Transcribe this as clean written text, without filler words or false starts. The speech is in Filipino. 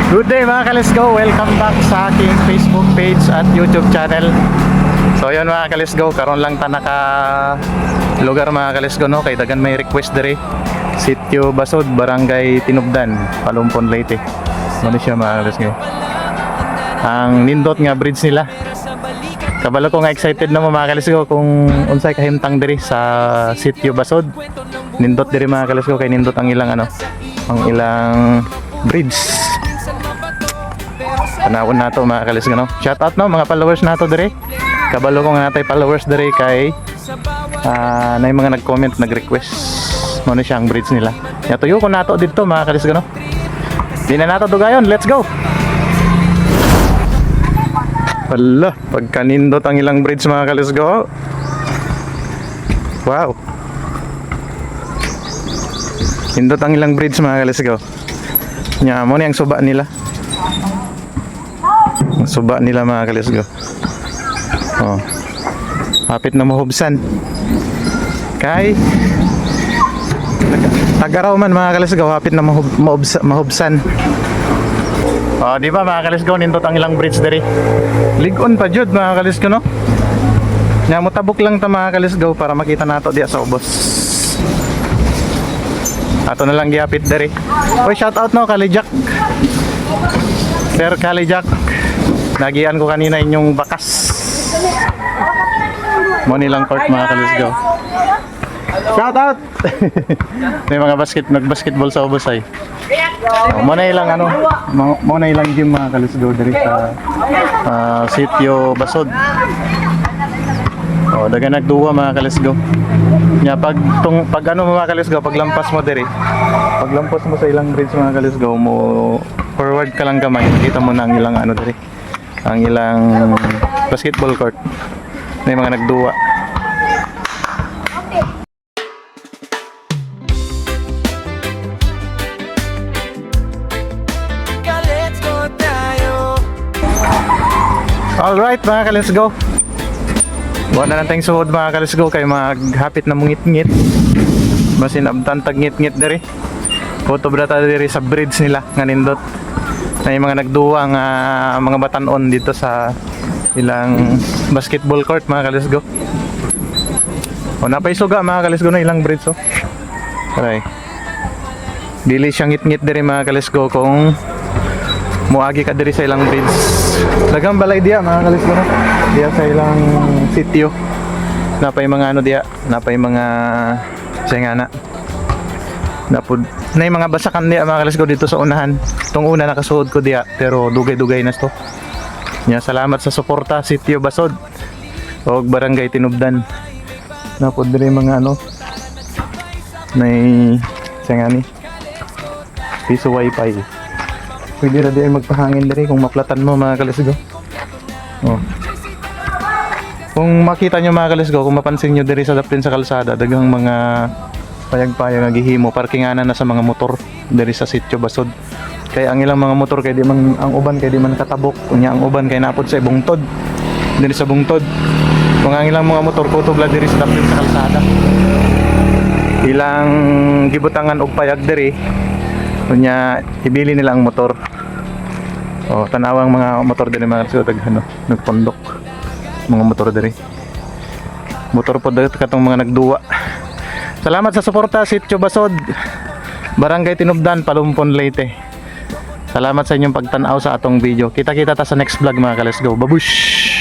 Good day mga ka-Let's-Go! Welcome back sa aking Facebook page at YouTube channel. So yun mga ka-Let's-Go, karon lang ta naka lugar mga ka-Let's-Go, no? Kay dagan may request diri. Sitio Basod, Barangay Tinubdan, Palumpon, Leyte. Ano siya mga ka-Let's-Go? Ang nindot nga bridge nila. Kabalo ko nga excited na mo mga ka-Let's-Go kung unsay kahimtang diri sa Sitio Basod. Nindot diri mga ka-Let's-Go, kay nindot ang ilang ang ilang bridge. Tanawon nato mga ka-Let's-Go, no? Shout out no mga followers nato dire. Kabalo ko nga natay followers dire kay na yung mga nag-comment, nag-request mo na siya ang bridge nila. Yatuyo ko nato dito mga ka-Let's-Go, no? Di na nato dugayon, let's go. Wala, pagkanindot ang ilang bridge mga ka-Let's-Go. Wow. Nindot ang ilang bridge mga ka-Let's-Go. Nya mo ni ang suba nila. Ang suba nila mga ka-Let's-Go. Oh. Hapit na mahubsan. Kay Tagaraw man mga ka-Let's-Go, hapit na mahubsan. Oh, di ba mga ka-Let's-Go, nindot ang ilang bridge diri. Ligon pa jud mga ka-Let's-Go, no? Nya mo tabok lang ta mga ka-Let's-Go para makita nato diya sa ubos. Ato na lang giapit diri. Oy, shout out no Kalijak. Sir Kalijak. Nagian ko kanina inyong bakas. Mo nilang court mga ka-Let's-Go. Shout out. May mga nag-basketball sa ubos ay. Mo na ilang mo na ilang gym mga ka-Let's-Go diri sa Sitio Basod. Oh, daga nagduwa mga ka-Let's-Go. Nya pag mga ka-Let's-Go, paglampas mo diri. Paglampas mo sa ilang bridge mga ka-Let's-Go, mo forward ka lang kamay, makita mo na ang ilang diri. Ang ilang basketball court. May mga nagduwa. Alright mga ka-Let's-Go. Buwan na lang tayong suhod mga ka-Let's-Go, kay maghapit na mungit-ngit. Basin abtantag ngit-ngit diri. Photo brata diri sa bridge nila nga nindot. Na yung mga nagduwa nga mga batanon dito sa ilang basketball court mga ka-Let's-Go. O napay suga mga ka-Let's-Go na ilang bridge, oh. Aray. Dili siya ngit-ngit diri mga ka-Let's-Go kung muagi ka diri sa ilang bridge. Dagang balay diya mga ka-Let's-Go, no? Diya sa ilang sitio. Napay mga diya, napay mga sengana. Napud na yung mga basakan diya mga ka-Let's-Go dito sa unahan. Itong una nakasuod ko diya, pero dugay-dugay na to. Nya salamat sa suporta Sitio Basod o Barangay Tinubdan. Napud diri mga may sengani piso wifi. Pwede ra diyan magpahangin diri kung maplatan mo mga ka-Let's-Go. Oh. Kung makita nyo mga ka-Let's-Go, kung mapansin nyo diri sa dapin sa kalsada, dagang mga payag-payag nga gihimo, parkinganan na sa mga motor diri sa Sitio Basod. Kaya ang ilang mga motor kay di man ang uban kay di man katabok, kunya ang uban kay naapod sa bungtod. Diri sa bungtod. Kung ang ilang mga motor kutob la diri sa dapin sa kalsada. Ilang gibutangan og payag diri, kunya ibili nila ang motor. Oh, tanawang mga motor diri mga sa nagpondok. Mga motor diri. Motor po dito katong mga nagduwa. Salamat sa suporta Sitio Basod, Barangay Tinubdan, Palumpon, Leyte. Salamat sa inyong pagtanaw sa atong video. Kita-kita ta sa next vlog mga ka-Let's-Go. Babush!